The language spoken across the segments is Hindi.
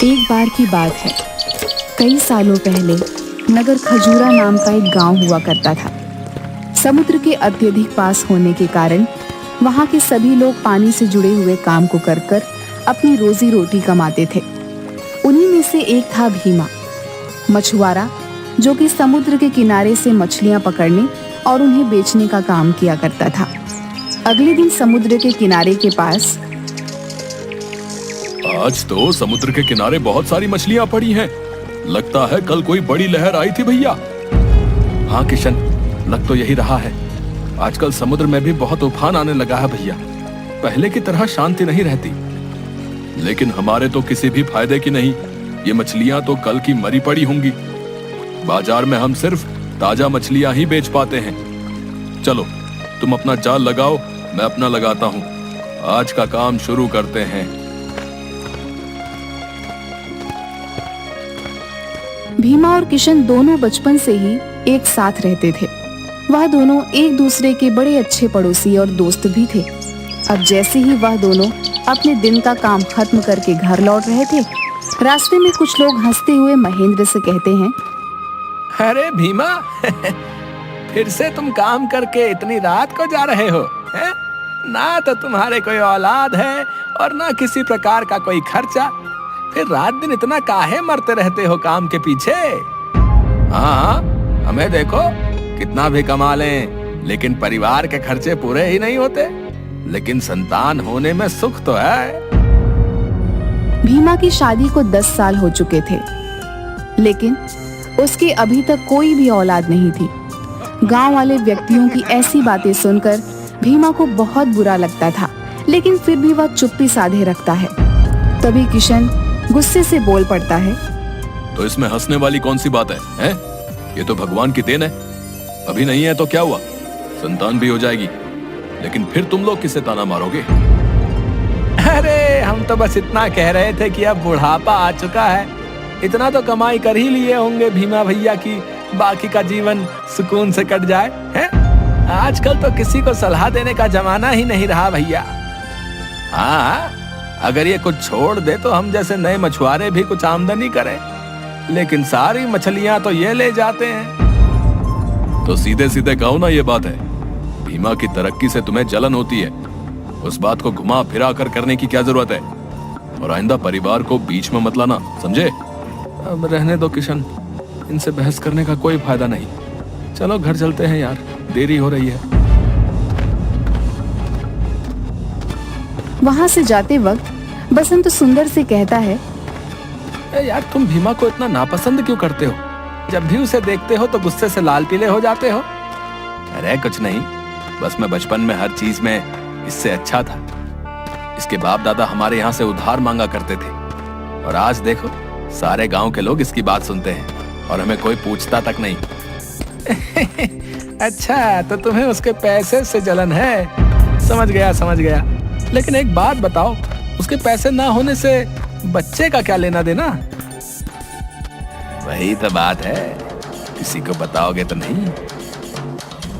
एक बार की बात है। कई सालों पहले नगर खजूरा नाम का एक गांव हुआ करता था। समुद्र के अत्यधिक पास होने के कारण वहां के सभी लोग पानी से जुड़े हुए काम को कर कर अपनी रोजी रोटी कमाते थे। उन्हीं में से एक था भीमा, मछुआरा, जो कि समुद्र के किनारे से मछलियां पकड़ने और उन्हें बेचने का काम किया करता था। अगले दिन समुद्र के किनारे के पास आज तो समुद्र के किनारे बहुत सारी मछलियां पड़ी हैं। लगता है कल कोई बड़ी लहर आई थी भैया। हाँ किशन, लग तो यही रहा है। आजकल समुद्र में भी बहुत उफान आने लगा है भैया। पहले की तरह शांति नहीं रहती। लेकिन हमारे तो किसी भी फायदे की नहीं। ये मछलियां तो कल की मरी पड़ी होंगी। बाजार में हम सिर्फ ताजा मछलियां ही बेच पाते हैं। चलो तुम अपना जाल लगाओ, मैं अपना लगाता हूँ। आज का काम शुरू करते हैं। भीमा और किशन दोनों बचपन से ही एक साथ रहते थे। वह दोनों एक दूसरे के बड़े अच्छे पड़ोसी और दोस्त भी थे। अब जैसे ही वह दोनों अपने दिन का काम खत्म करके घर लौट रहे थे, रास्ते में कुछ लोग हंसते हुए महेंद्र से कहते हैं, अरे भीमा फिर से तुम काम करके इतनी रात को जा रहे हो हैं? ना तो तुम्हारे कोई औलाद है और ना किसी प्रकार का कोई खर्चा। फिर रात दिन इतना काहे मरते रहते हो काम के पीछे? हाँ, हमें देखो कितना भी कमा लें, लेकिन परिवार के खर्चे पूरे ही नहीं होते। लेकिन संतान होने में सुख तो है। भीमा की शादी को 10 साल हो चुके थे, लेकिन उसकी अभी तक कोई भी औलाद नहीं थी। गांव वाले व्यक्तियों की ऐसी बातें सुनकर भीमा को बहुत बुरा लगता था, लेकिन फिर भी वह चुप्पी साधे रखता है। तभी किशन गुस्से से बोल पड़ता है, तो इसमें हंसने वाली कौन सी बात है, हैं? ये तो भगवान की देन है। अभी नहीं है तो क्या हुआ, संतान भी हो जाएगी। लेकिन फिर तुम लोग किसे ताना मारोगे? अरे हम तो बस इतना कह रहे थे कि अब बुढ़ापा आ चुका है। इतना तो कमाई कर ही लिए होंगे भीमा भैया की बाकी का जीवन सुकून से कट जाए, हैं? आजकल तो किसी को सलाह देने का जमाना ही नहीं रहा भैया। हाँ, अगर ये कुछ छोड़ दे तो हम जैसे नए मछुआरे भी कुछ आमदनी करें, लेकिन सारी मछलियां तो ये ले जाते हैं। तो सीधे सीधे कहो ना, ये बात है। भीमा की तरक्की से तुम्हें जलन होती है। उस बात को घुमा फिरा कर करने की क्या जरूरत है? और आइंदा परिवार को बीच में मत लाना, समझे? अब रहने दो किशन, इनसे बहस करने का कोई फायदा नहीं। चलो घर चलते हैं यार, देरी हो रही है। वहां से जाते वक्त बसंत सुंदर से कहता है, यार तुम भीमा को इतना नापसंद क्यों करते हो? जब भी उसे देखते हो तो गुस्से से लाल पीले हो जाते हो। अरे कुछ नहीं, बस मैं बचपन में हर चीज में इससे अच्छा था। इसके बाप दादा हमारे यहाँ से उधार मांगा करते थे, और आज देखो सारे गांव के लोग इसकी बात सुनते हैं और हमें कोई पूछता तक नहीं। अच्छा, तो तुम्हें उसके पैसे से जलन है। समझ गया समझ गया। लेकिन एक बात बताओ, उसके पैसे ना होने से बच्चे का क्या लेना देना? वही तो बात है, किसी को बताओगे तो नहीं।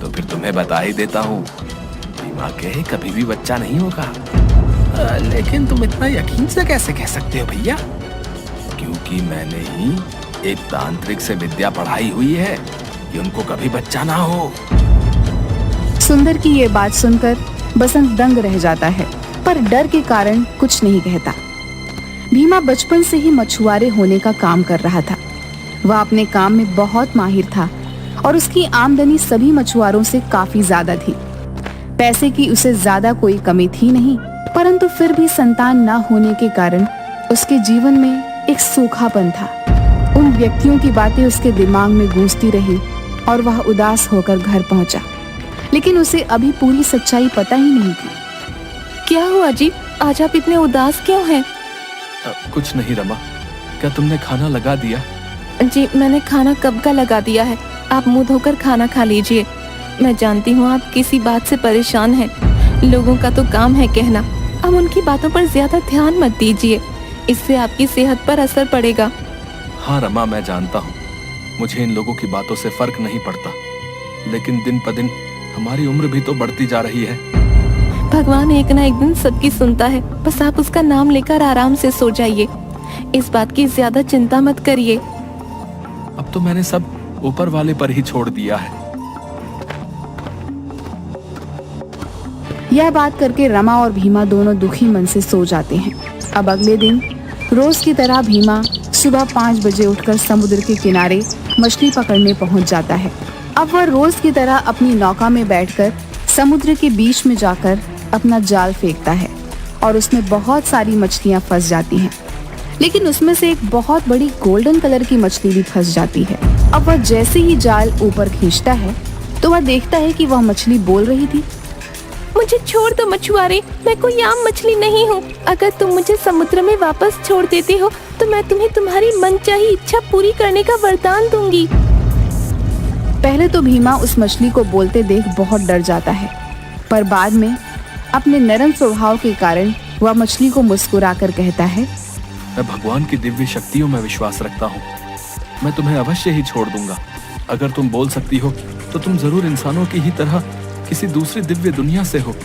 तो फिर तुम्हें बता ही देता हूँ, भीमा के कभी भी बच्चा नहीं होगा। लेकिन तुम इतना यकीन से कैसे कह सकते हो भैया? क्योंकि मैंने ही एक तांत्रिक से विद्या पढ़ाई हुई है कि उनको कभी बच्चा ना हो। सुंदर की ये बात सुनकर बसंत दंग रह जाता है, पर डर के कारण कुछ नहीं कहता। भीमा बचपन से ही मछुआरे होने का काम कर रहा था। वह अपने काम में बहुत माहिर था और उसकी आमदनी सभी मछुआरों से काफी ज्यादा थी। पैसे की उसे ज्यादा कोई कमी थी नहीं, परंतु फिर भी संतान न होने के कारण उसके जीवन में एक सूखापन था। उन व्यक्तियों की बातें उसके दिमाग में गूंजती रही और वह उदास होकर घर पहुंचा, लेकिन उसे अभी पूरी सच्चाई पता ही नहीं थी। क्या हुआ जी, आज आप इतने उदास क्यों हैं? कुछ नहीं रमा, क्या तुमने खाना लगा दिया? जी मैंने खाना कब का लगा दिया है। आप मुंह धोकर खाना खा लीजिए। मैं जानती हूँ आप किसी बात से परेशान हैं। लोगों का तो काम है कहना। अब उनकी बातों पर ज्यादा ध्यान मत दीजिए, इससे आपकी सेहत पर असर पड़ेगा। हाँ रमा, मैं जानता हूँ मुझे इन लोगों की बातों से फर्क नहीं पड़ता, लेकिन दिन प दिन हमारी उम्र भी तो बढ़ती जा रही है। भगवान एक ना एक दिन सबकी सुनता है, बस आप उसका नाम लेकर आराम से सो जाइए। इस बात की ज्यादा चिंता मत करिए। अब तो मैंने सब ऊपर वाले पर ही छोड़ दिया है। यह बात करके रमा और भीमा दोनों दुखी मन से सो जाते हैं। अब अगले दिन रोज की तरह भीमा सुबह 5 बजे उठकर समुद्र के किनारे मछली पकड़ने पहुंच जाता है। अब वह रोज की तरह अपनी नौका में बैठकर समुद्र के बीच में जाकर अपना जाल फेंकता है और उसमें बहुत सारी मछलियां फंस जाती हैं। लेकिन उसमें से एक बहुत बड़ी गोल्डन कलर की मछली भी फंस जाती है। अब वह जैसे ही जाल ऊपर खींचता है तो वह देखता है कि वह मछली बोल रही थी, मुझे छोड़ दो मछुआरे, मैं कोई आम मछली नहीं हूँ। अगर तुम मुझे समुद्र में वापस छोड़ देते हो तो मैं तुम्हें तुम्हारी मनचाही इच्छा पूरी करने का वरदान दूंगी। पहले तो भीमा उस मछली को बोलते देख बहुत डर जाता है, पर बाद में अपने नरम स्वभाव के कारण वह मछली को मुस्कुराकर कहता है, मैं भगवान की दिव्य शक्तियों में विश्वास रखता हूँ। मैं तुम्हें अवश्य ही छोड़ दूंगा। अगर तुम बोल सकती हो तो तुम जरूर इंसानों की ही तरह किसी दूसरी दिव्य दुनिया से हो।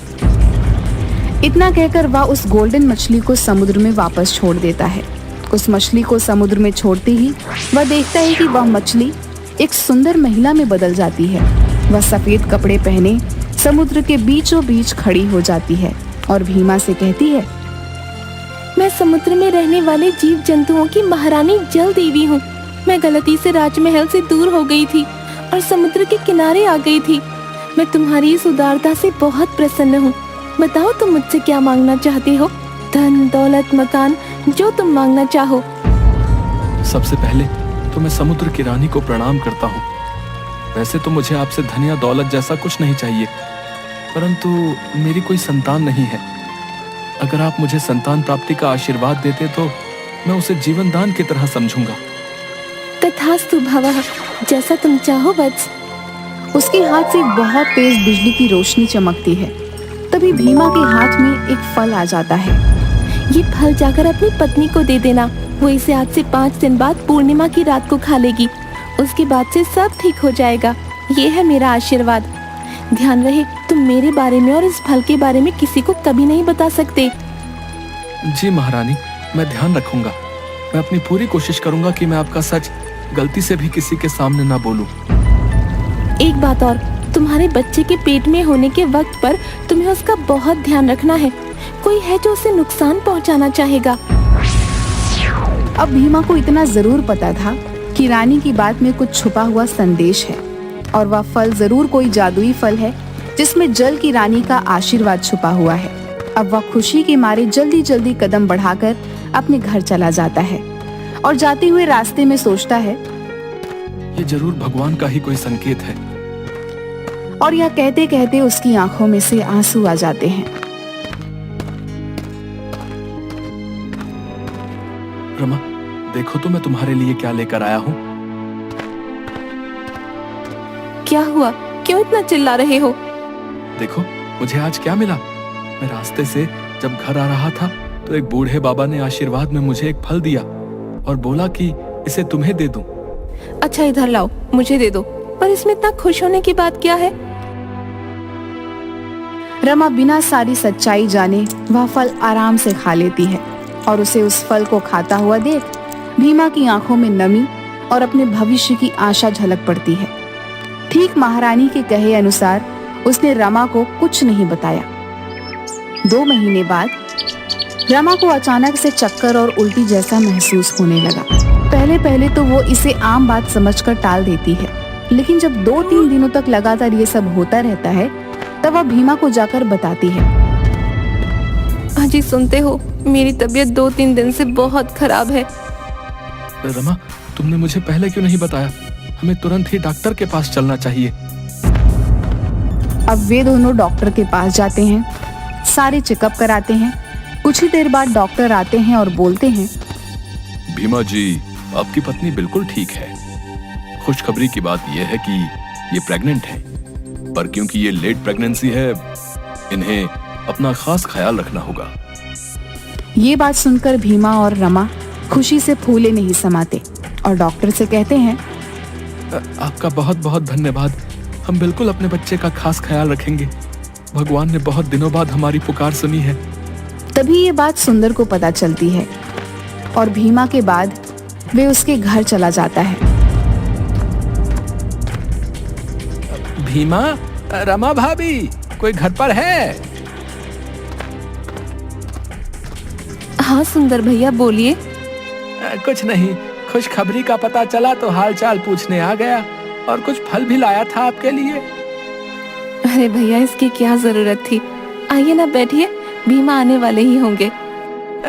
इतना कहकर वह उस गोल्डन मछली को समुद्र में वापस छोड़ देता है। उस मछली को समुद्र में छोड़ते ही वह देखता है कि वह मछली एक सुंदर महिला में बदल जाती है। वह सफेद कपड़े पहने समुद्र के बीचों बीच खड़ी हो जाती है और भीमा से कहती है, मैं समुद्र में रहने वाले जीव जंतुओं की महारानी जल देवी हूँ। मैं गलती से राजमहल से दूर हो गई थी और समुद्र के किनारे आ गई थी। मैं तुम्हारी इस उदारता से बहुत प्रसन्न हूँ। बताओ तुम मुझसे क्या मांगना चाहते हो? धन, दौलत, मकान, जो तुम मांगना चाहो। सबसे पहले तो मैं समुद्र की रानी को प्रणाम करता हूँ। वैसे तो मुझे आपसे धन या दौलत जैसा कुछ नहीं चाहिए, परंतु मेरी कोई संतान नहीं है। अगर आप मुझे संतान प्राप्ति का आशीर्वाद देते तो मैं उसे जीवन दान की तरह समझूंगा। तथास्तु भवः, जैसा तुम चाहो वत्स। उसके हाथ से बहुत तेज बिजली की रोशनी चमकती है। तभी भीमा के हाथ में एक फल आ जाता है। ये फल जाकर अपनी पत्नी को दे देना। वो इसे आज से 5 दिन बाद पूर्णिमा की रात को खा लेगी। उसके बाद से सब ठीक हो जाएगा। ये है मेरा आशीर्वाद। ध्यान रहे तुम मेरे बारे में और इस फल के बारे में किसी को कभी नहीं बता सकते। जी महारानी, मैं ध्यान रखूंगा। मैं अपनी पूरी कोशिश करूंगा कि मैं आपका सच गलती से भी किसी के सामने ना बोलूं। एक बात और, तुम्हारे बच्चे के पेट में होने के वक्त पर तुम्हें उसका बहुत ध्यान रखना है। कोई है जो उसे नुकसान पहुंचाना चाहेगा। अब भीमा को इतना जरूर पता था कि रानी की बात में कुछ छुपा हुआ संदेश है और वह फल जरूर कोई जादुई फल है जिसमें जल की रानी का आशीर्वाद छुपा हुआ है। अब वह खुशी के मारे जल्दी जल्दी कदम बढ़ाकर अपने घर चला जाता है और जाते हुए रास्ते में सोचता है, ये जरूर भगवान का ही कोई संकेत है। और यह कहते कहते उसकी आंखों में से आंसू आ जाते हैं। रमा, देखो तो मैं तुम्हारे लिए क्या लेकर आया हूँ। क्या हुआ? क्यों इतना चिल्ला रहे हो? देखो मुझे आज क्या मिला। मैं रास्ते से जब घर आ रहा था तो एक बूढ़े बाबा ने आशीर्वाद में मुझे एक फल दिया और बोला कि इसे तुम्हें दे दूं। अच्छा इधर लाओ, मुझे दे दो। पर इसमें इतना खुश होने की बात क्या है? रमा बिना सारी सच्चाई जाने वह फल आराम से खा लेती है और उसे उस फल को खाता हुआ देख भीमा की आंखों में नमी और अपने भविष्य की आशा झलक पड़ती है। ठीक महारानी के कहे अनुसार उसने रमा को कुछ नहीं बताया। 2 महीने बाद रमा को अचानक से चक्कर और उल्टी जैसा महसूस होने लगा। पहले पहले तो वो इसे आम बात समझकर टाल देती है, लेकिन जब 2-3 दिनों तक लगातार ये सब होता रहता है तब वह भीमा को जाकर बताती है। अजी सुनते हो, मेरी तबीयत 2-3 दिन से बहुत खराब है। रमा, तुमने मुझे पहले क्यों नहीं बताया? हमें तुरंत ही डॉक्टर के पास चलना चाहिए। अब वे दोनों डॉक्टर के पास जाते हैं, सारे चेकअप कराते हैं। कुछ ही देर बाद डॉक्टर आते हैं और बोलते हैं, भीमा जी, आपकी पत्नी बिल्कुल ठीक है। खुशखबरी की बात यह है कि ये प्रेग्नेंट है, पर क्योंकि ये लेट प्रेगनेंसी है, इन्हें अपना खास ख्याल रखना होगा। ये बात सुनकर भीमा और रमा खुशी से फूले नहीं समाते और डॉक्टर से कहते हैं, आपका बहुत बहुत धन्यवाद। हम बिल्कुल अपने बच्चे का खास ख्याल रखेंगे। भगवान ने बहुत दिनों बाद हमारी पुकार सुनी है। तभी ये बात सुंदर को पता चलती है। और भीमा के बाद वे उसके घर चला जाता है। भीमा, रमा भाभी, कोई घर पर है? हाँ सुंदर भैया, बोलिए। कुछ नहीं, खुशखबरी का पता चला तो हालचाल पूछने आ गया, और कुछ फल भी लाया था आपके लिए। अरे भैया, इसकी क्या जरूरत थी? आइए ना, बैठिए, भीमा आने वाले ही होंगे।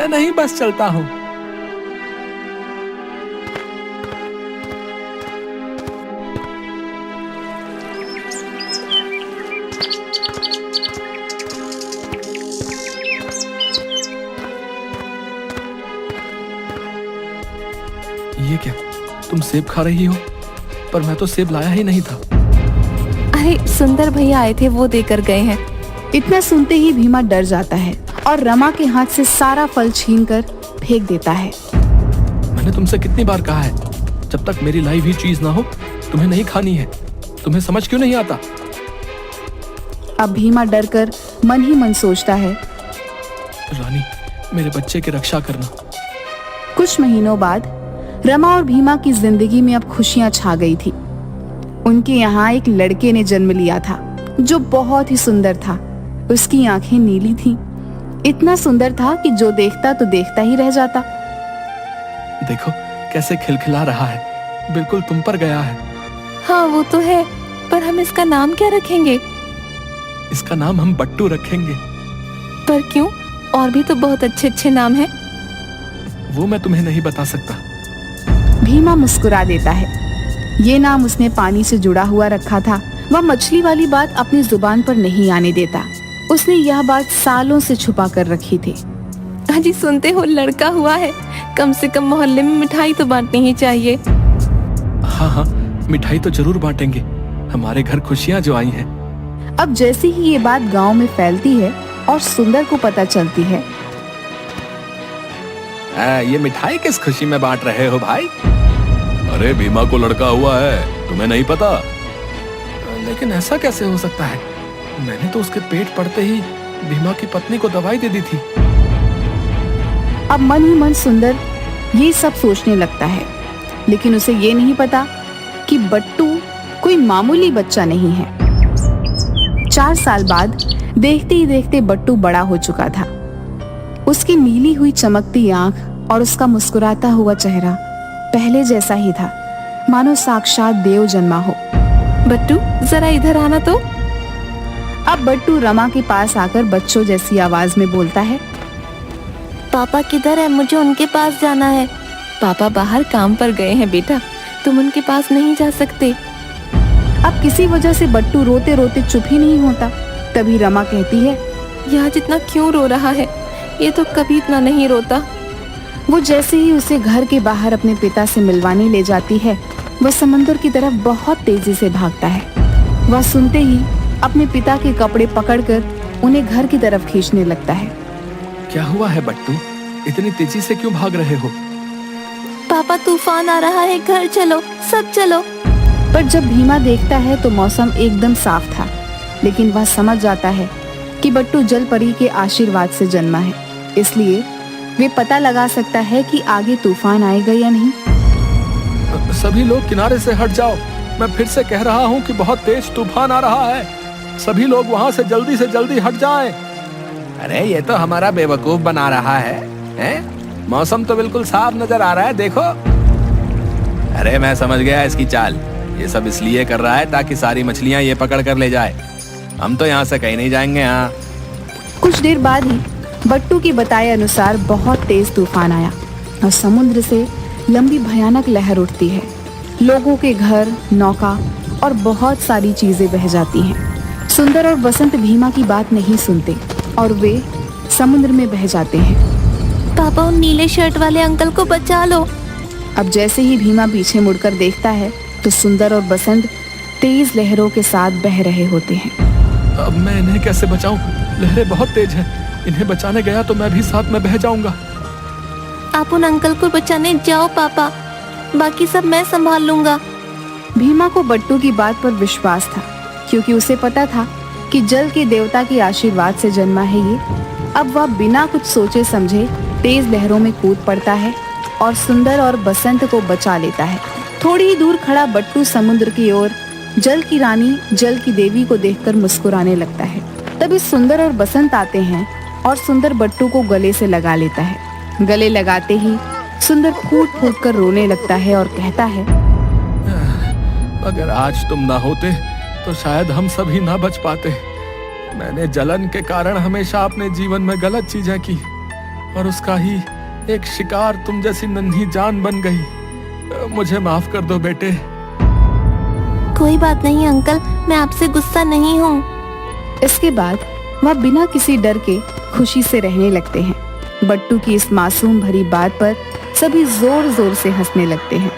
नहीं, बस चलता हूँ। ये क्या, तुम सेब खा रही हो? पर मैं तो सेब लाया ही नहीं था। अरे सुंदर भैया आए थे, वो देकर गए हैं। इतना सुनते ही भीमा डर जाता है और रमा के हाथ से सारा फल छीनकर फेंक देता है। मैंने तुमसे कितनी बार कहा है, जब तक मेरी लाई हुई चीज ना हो तुम्हें नहीं खानी है। तुम्हें समझ क्यों नहीं आता? अब भीमा डर कर मन ही मन सोचता है, रानी, मेरे बच्चे की रक्षा करना। कुछ महीनों बाद रमा और भीमा की जिंदगी में अब खुशियां छा गई थी। उनके यहाँ एक लड़के ने जन्म लिया था जो बहुत ही सुंदर था। उसकी आंखें नीली थीं। इतना सुंदर था कि जो देखता तो देखता ही रह जाता। देखो कैसे खिलखिला रहा है, बिल्कुल तुम पर गया है। हाँ वो तो है, पर हम इसका नाम क्या रखेंगे? इसका नाम हम बट्टू रखेंगे। पर क्यों? और भी तो बहुत अच्छे अच्छे नाम हैं। वो मैं तुम्हें नहीं बता सकता। भीमा मुस्कुरा देता है। ये नाम उसने पानी से जुड़ा हुआ रखा था। वह मछली वाली बात अपनी जुबान पर नहीं आने देता। उसने यह बात सालों से छुपा कर रखी थी। अजी सुनते हो, लड़का हुआ है। कम से कम मोहल्ले में मिठाई तो बांटनी ही चाहिए। हाँ हाँ, मिठाई तो जरूर बांटेंगे। हमारे घर खुशियाँ जो आई हैं। अब जैसे ही ये बात गांव में फैलती है और सुंदर को पता चलती है। ये मिठाई किस खुशी में बांट रहे हो भाई? अरे भीमा को लड़का हुआ है, तुम्हें नहीं पता? लेकिन ऐसा कैसे हो सकता है? मैंने तो उसके पेट पड़ते ही भीमा की पत्नी को दवाई दे दी थी। अब मन ही मन सुंदर ये सब सोचने लगता है, लेकिन उसे ये नहीं पता कि बट्टू कोई मामूली बच्चा नहीं है। 4 साल बाद देखते ही देखते बट्टू बड़ा हो चुका था। उसकी नीली हुई चमकती आंख और उसका मुस्कुराता हुआ चेहरा पहले जैसा ही था, मानो साक्षात देव जन्मा हो। बट्टू, जरा इधर आना तो। अब बट्टू रमा के पास आकर बच्चों जैसी आवाज में बोलता है, पापा किधर है? मुझे उनके पास जाना है। पापा बाहर काम पर गए हैं बेटा, तुम उनके पास नहीं जा सकते। अब किसी वजह से बट्टू रोते रोते चुप ही नहीं होता। तभी रमा कहती है, यह आज इतना क्यों रो रहा है? ये तो कभी इतना नहीं रोता। वो जैसे ही उसे घर के बाहर अपने पिता से मिलवाने ले जाती है, वह समंदर की तरफ बहुत तेजी से भागता है। वह सुनते ही अपने पिता के कपड़े पकड़कर उन्हें घर की तरफ खींचने लगता है। क्या हुआ है बट्टू, इतनी तेजी से क्यों भाग रहे हो? पापा तूफान आ रहा है, घर चलो, सब चलो। पर जब भीमा देखता है तो मौसम एकदम साफ था, लेकिन वह समझ जाता है कि बट्टू जल परी के आशीर्वाद से जन्मा है, इसलिए वे पता लगा सकता है कि आगे तूफान आएगा या नहीं। सभी लोग किनारे से हट जाओ। मैं फिर से कह रहा हूँ कि बहुत तेज तूफान आ रहा है। सभी लोग वहाँ से जल्दी हट जाएं। अरे ये तो हमारा बेवकूफ बना रहा है, हैं? मौसम तो बिल्कुल साफ नजर आ रहा है, देखो। अरे मैं समझ गया इसकी चाल। ये सब इसलिए कर रहा है ताकि सारी मछलियाँ ये पकड़ कर ले जाए। हम तो यहाँ से कहीं नहीं जाएंगे। हाँ, कुछ देर बाद ही बट्टू के बताए अनुसार बहुत तेज तूफान आया और समुद्र से लंबी भयानक लहर उठती है। लोगों के घर, नौका और बहुत सारी चीजें बह जाती हैं। सुंदर और बसंत भीमा की बात नहीं सुनते और वे समुद्र में बह जाते हैं। पापा, उन नीले शर्ट वाले अंकल को बचा लो। अब जैसे ही भीमा पीछे मुड़कर देखता है तो सुंदर और बसंत तेज लहरों के साथ बह रहे होते हैं। अब मैं इन्हें कैसे बचाऊं? लहरें बहुत तेज हैं। इन्हें बचाने गया तो मैं भी साथ में बह जाऊंगा। आप उन अंकल को बचाने जाओ पापा, बाकी सब मैं संभाल लूंगा। भीमा को बट्टू की बात पर विश्वास था, क्योंकि उसे पता था कि जल के देवता के आशीर्वाद से जन्मा है ये। अब वह बिना कुछ सोचे समझे तेज लहरों में कूद पड़ता है और सुंदर और बसंत को बचा लेता है। थोड़ी ही दूर खड़ा बट्टू समुद्र की ओर जल की रानी, जल की देवी को देखकर मुस्कुराने लगता है। तभी सुंदर और बसंत आते हैं और सुंदर बट्टू को गले से लगा लेता है। गले लगाते ही सुंदर फूट फूट कर रोने लगता है और कहता है, अगर आज तुम ना होते तो शायद हम सभी ना बच पाते। मैंने जलन के कारण हमेशा अपने जीवन में गलत चीजें की और उसका ही एक शिकार तुम जैसी नन्ही जान बन गई। मुझे माफ कर दो बेटे। कोई बात नहीं अंकल, मैं आपसे गुस्सा नहीं हूँ। इसके बाद वह बिना किसी डर के खुशी से रहने लगते हैं। बट्टू की इस मासूम भरी बात पर सभी जोर जोर से हंसने लगते हैं।